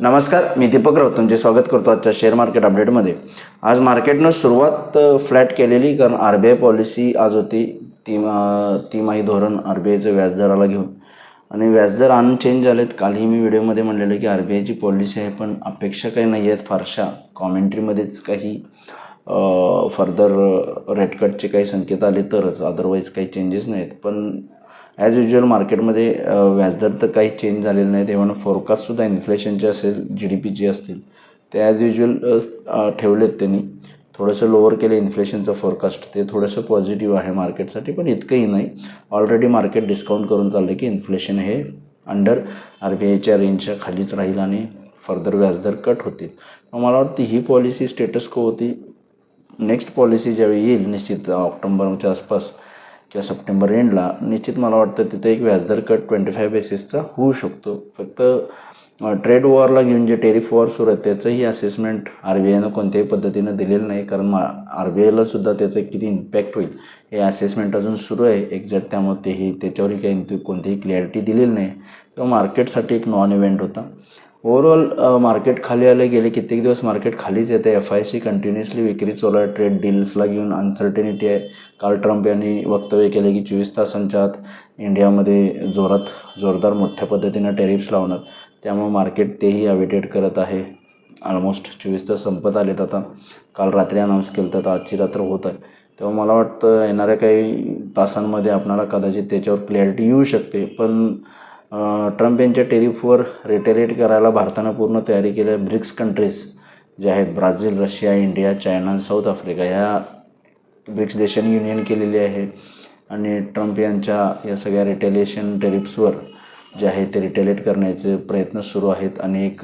नमस्कार, मी दीपक राऊत तुमचे स्वागत करतो आजच्या शेअर मार्केट अपडेटमध्ये. आज मार्केटनं सुरुवात फ्लॅट केलेली, कारण RBI पॉलिसी आज होती तिमाही धोरण RBIचं व्याजदराला घेऊन, आणि व्याजदर अनचेंज झालेत. कालही मी व्हिडिओमध्ये म्हणलेलं की RBIची पॉलिसी आहे, पण अपेक्षा काही नाही आहेत फारशा. कॉमेंट्रीमध्येच काही फर्दर रेट कटचे काही संकेत आले तरच, अदरवाईज काही चेंजेस नाहीत. पण ॲज युजल मार्केटमध्ये व्याजदर तर काही चेंज झालेले नाहीत. इव्हन फोरकास्टसुद्धा इन्फ्लेशनचे असेल, GDPचे असतील, ते ॲज युजल ठेवलेत त्यांनी. थोडंसं लोअर केलं इन्फ्लेशनचं फोरकास्ट, ते थोडंसं पॉझिटिव्ह आहे मार्केटसाठी, पण इतकंही नाही. ऑलरेडी मार्केट डिस्काउंट करून चाललं की इन्फ्लेशन हे अंडर RBIच्या रेंजच्या खालीच राहील आणि फर्दर व्याजदर कट होतील. मला वाटतं ही पॉलिसी स्टेटस को होती. नेक्स्ट पॉलिसी ज्यावेळी येईल, निश्चित ऑक्टोबरच्या आसपास किंवा सप्टेंबर एंडला, निश्चित मला वाटतं तिथे एक व्याजदर कट 25 बेसिसचा होऊ शकतो. फक्त ट्रेड वॉरला घेऊन जे टेरिफ वॉर सुरू आहे त्याचंही असेसमेंट RBIनं कोणत्याही पद्धतीनं दिलेलं नाही, कारण RBIला सुद्धा त्याचं किती इम्पॅक्ट होईल हे असेसमेंट अजून सुरू आहे एक्झॅक्ट. त्यामुळे तेही त्याच्यावरही काही कोणतीही क्लॅरिटी दिलेली नाही. तेव्हा मार्केटसाठी एक नॉन इव्हेंट होता. ओव्हरऑल मार्केट खाली आले, गेले कित्येक दिवस मार्केट खालीच येते. FIC कंटिन्युअसली विक्री चालू आहे. ट्रेड डील्सला घेऊन अनसर्टेनिटी आहे. काल ट्रम्प यांनी वक्तव्य केले की 24 तासांच्या आत इंडियामध्ये जोरदार मोठ्या पद्धतीनं टेरिफ्स लावणार. त्यामुळे मार्केट तेही अवेटेड करत आहे. ऑलमोस्ट 24 तास संपत आलेत आता. काल रात्री अनाऊन्स केलं तर आजची रात्र होत आहे. तेव्हा मला वाटतं येणाऱ्या काही तासांमध्ये आपल्याला कदाचित त्याच्यावर क्लॅरिटी येऊ शकते. पण ट्रम्प यांच्या टेरिफवर रिटेलिएट करायला भारतानं पूर्ण तयारी केली आहे. ब्रिक्स कंट्रीज जे आहेत, Brazil, Russia, India, China, south Africa, ह्या ब्रिक्स देशांनी युनियन केलेली आहे. आणि ट्रम्प यांच्या या सगळ्या रिटेलिएशन टेरिफ्सवर जे आहे ते रिटेलिएट करण्याचे प्रयत्न सुरू आहेत, आणि एक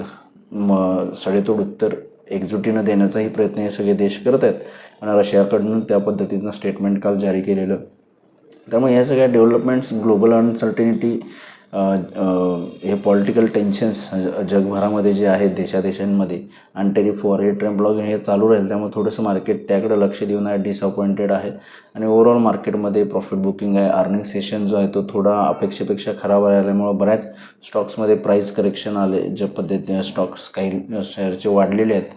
सडेतोड उत्तर एकजुटीनं देण्याचाही प्रयत्न हे सगळे देश करत आहेत. आणि रशियाकडून त्या पद्धतीनं स्टेटमेंट काल जारी केलेलं. त्यामुळे ह्या सगळ्या डेव्हलपमेंट्स, ग्लोबल अनसर्टिनिटी, हे पॉलिटिकल टेन्शन्स जगभरामध्ये जे आहेत देशांमध्ये, आणि टेरिफ वॉर, हे ट्रम्प लॉग हे चालू राहील. त्यामुळे थोडंसं मार्केट त्याकडे लक्ष देऊन आहे, डिसअपॉइंटेड आहे. आणि ओव्हरऑल मार्केटमध्ये प्रॉफिट बुकिंग आहे. अर्निंग सेशन जो आहे तो थोडा अपेक्षेपेक्षा खराब आल्यामुळे बऱ्याच स्टॉक्समध्ये प्राईस करेक्शन आले. ज्या पद्धतीने स्टॉक्स काही शेअरचे वाढलेले आहेत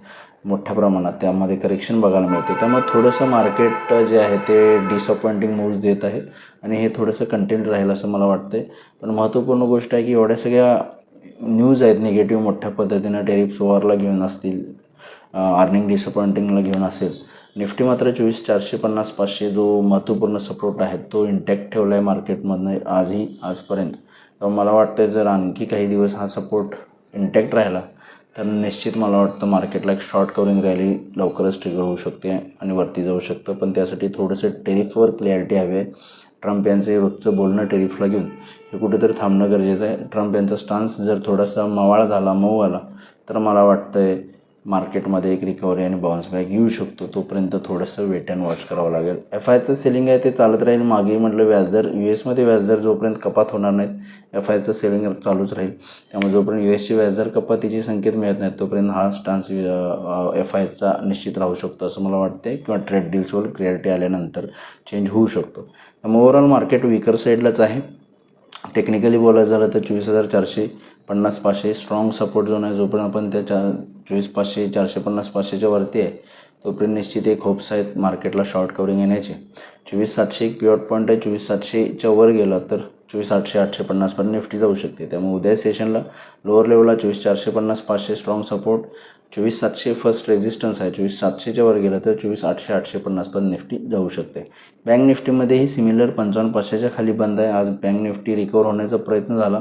मोठ्या प्रमाणात, त्यामध्ये करेक्शन बघायला मिळते. त्यामुळे थोडंसं मार्केट जे आहे ते डिसअपॉइंटिंग मूव्ज देत आहेत, आणि हे थोडंसं कंटेंट राहील असं मला वाटतं. पण महत्त्वपूर्ण गोष्ट आहे की एवढ्या सगळ्या न्यूज आहेत निगेटिव्ह मोठ्या पद्धतीनं, टेरिफ्स वॉरला घेऊन असतील, अर्निंग डिसअपॉइंटिंगला घेऊन असेल. निफ्टी मात्र 24,450-500 जो महत्त्वपूर्ण सपोर्ट आहे तो इंटॅक्ट ठेवला आहे मार्केटमधनं आजपर्यंत. तर मला वाटतं जर आणखी काही दिवस हा सपोर्ट इंटॅक्ट राहिला तर निश्चित मला वाटतं मार्केटला एक शॉर्ट कवरिंग रॅली लवकरच ट्रिगर होऊ शकते आणि वरती जाऊ शकतं. पण त्यासाठी थोडंसं टेरिफवर क्लॅरिटी हवी आहे. ट्रम्प यांचे रोजचं बोलणं टेरिफला घेऊन हे कुठेतरी थांबणं गरजेचं आहे. ट्रम्प यांचा स्टान्स जर थोडासा मऊ आला तर मला वाटतं आहे मार्केटमध्ये एक रिकव्हरी आणि बाउन्स बॅक येऊ शकतो. तोपर्यंत थोडंसं वेट अँड वॉच करावं लागेल. FIचं सेलिंग आहे ते चालत राहील. मागेही म्हटलं व्याजदर US व्याजदर जोपर्यंत कपात होणार नाहीत, FIचं सेलिंग चालूच राहील. त्यामुळे जोपर्यंत USची व्याजदर कपातीचे संकेत मिळत नाहीत तोपर्यंत हा स्टान्स FIचा निश्चित राहू शकतो असं मला वाटते, किंवा ट्रेड डील्सवर क्लॅरिटी आल्यानंतर चेंज होऊ शकतो. त्यामुळे ओव्हरऑल मार्केट वीकर साईडलाच आहे. टेक्निकली बोलायचं झालं तर 24,450-500 स्ट्रॉंग सपोर्ट झोन आहे. जोपर्यंत आपण त्या 24,500, 450-500च्या वरती आहे तोपर्यंत निश्चित एक होप्स आहेत मार्केटला शॉर्ट कवरिंग येण्याचे. 24,700 एक पिवट पॉईंट आहे. 24,700च्या वर गेला तर 24,800-850 पर्यंत निफ्टी जाऊ शकते. त्यामुळे उद्या सेशनला लोअर लेवलला 24,450-500 स्ट्रॉंग सपोर्ट, 24,700 फर्स्ट रेजिस्टन्स आहे. 24,700च्या वर गेलं तर 24,800-850 पर्यंत निफ्टी जाऊ शकते. बँक निफ्टीमध्येही सिमिलर 55,500च्या खाली बंद आहे. आज बँक निफ्टी रिकवर होण्याचा प्रयत्न झाला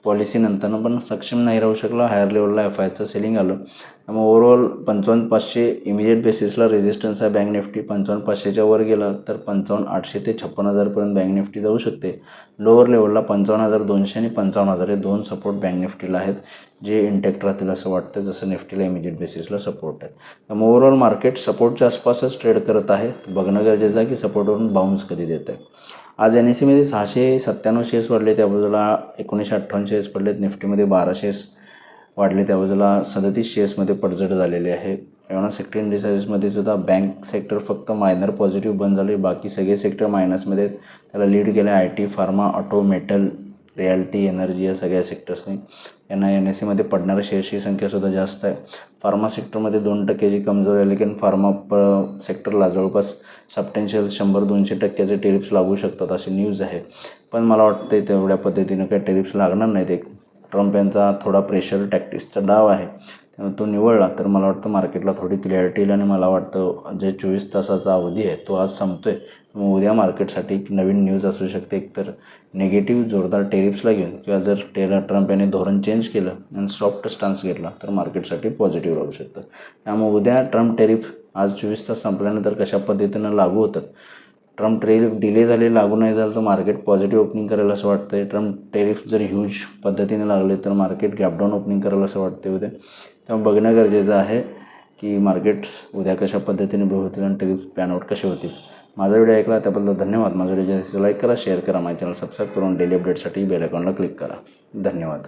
पॉलिसी नंतरनं, पण सक्षम नाही राहू शकला. हायर लेवलला FIचं सेलिंग आलं. त्यामुळे ओव्हरऑल 55,500 इमिजिएट बेसिसला रेजिस्टन्स आहे बँक निफ्टी. 55,500च्या वर गेला तर 55,800 ते 56,000 पर्यंत बँक निफ्टी जाऊ शकते. लोअर लेवलला 55,200 आणि 55,000 हे दोन सपोर्ट बँक निफ्टीला आहेत, जे इंटॅक्ट राहतील असं वाटतं, जसं निफ्टीला इमिजिएट बेसिसला सपोर्ट आहे. त्यामुळे ओव्हरऑल मार्केट सपोर्टच्या आसपासच ट्रेड करत आहे. बघणं गरजेचं आहे की सपोर्टवरून बाउन्स कधी देत आहे. आज NSEमध्ये 697 शेअर्स वाढले, त्या बाजूला 1958 शेअर्स पडलेत. निफ्टीमध्ये 12 शेअर्स वाढले, त्या बाजूला 37 शेअर्समध्ये पडझड झालेली आहे. एवढा सेक्टर इंडिसाइजमध्ये सुद्धा बँक सेक्टर फक्त मायनर पॉझिटिव्ह बंद झाले, बाकी सगळे सेक्टर मायनसमध्ये त्याला लीड केले. IT, pharma, auto, metal, reality, energy या सगळ्या सेक्टर्सनी यांना NSEमध्ये पडणाऱ्या शेअर्सची संख्यासुद्धा जास्त आहे. फार्मा सेक्टरमध्ये 2%ची कमजोरी आली, कारण फार्मा सेक्टरला जवळपास सबस्टॅन्शियल 100-200% टेरिफ्स लागू शकतात अशी न्यूज आहे. पण मला वाटतं तेवढ्या पद्धतीनं काही टेरिफ्स लागणार नाहीत. एक ट्रम्प यांचा थोडा प्रेशर टॅक्टिक्सचा डाव आहे, त्यामुळे तो निवळला तर मला वाटतं मार्केटला थोडी क्लॅरिटी येईल आणि मला वाटतं जे 24 तासाचा अवधी आहे तो आज संपतो आहे. मग उद्या मार्केटसाठी एक नवीन न्यूज असू शकते, एकतर निगेटिव्ह जोरदार टेरिफ्सला घेऊन, किंवा जर ट्रम्प यांनी धोरण चेंज केलं आणि सॉफ्ट स्टान्स घेतला तर मार्केटसाठी पॉझिटिव्ह राहू शकतं. त्यामुळे उद्या ट्रम्प टेरिफ आज 24 तास संपल्यानंतर कशा पद्धतीनं लागू होतात, ट्रम्प टेरिफ डिले झाले लागू नाही झालं तर मार्केट पॉझिटिव्ह ओपनिंग करेल असं वाटतं. ट्रम्प टेरिफ जर ह्यूज पद्धतीने लागले तर मार्केट गॅपडाऊन ओपनिंग करेल असं वाटते उद्या. त्यामुळे बघणं गरजेचं आहे की मार्केट्स उद्या कशा पद्धतीने उभे होतील आणि टेरिफ पॅनआउट कसे होतील. माझा व्हिडिओ ऐकला त्याबद्दल धन्यवाद. माझा व्हिडिओ लाईक करा, शेअर करा, माझ्या चॅनल सबस्क्राईब करून डेली अपडेटसाठी बेल आयकॉनला क्लिक करा. धन्यवाद.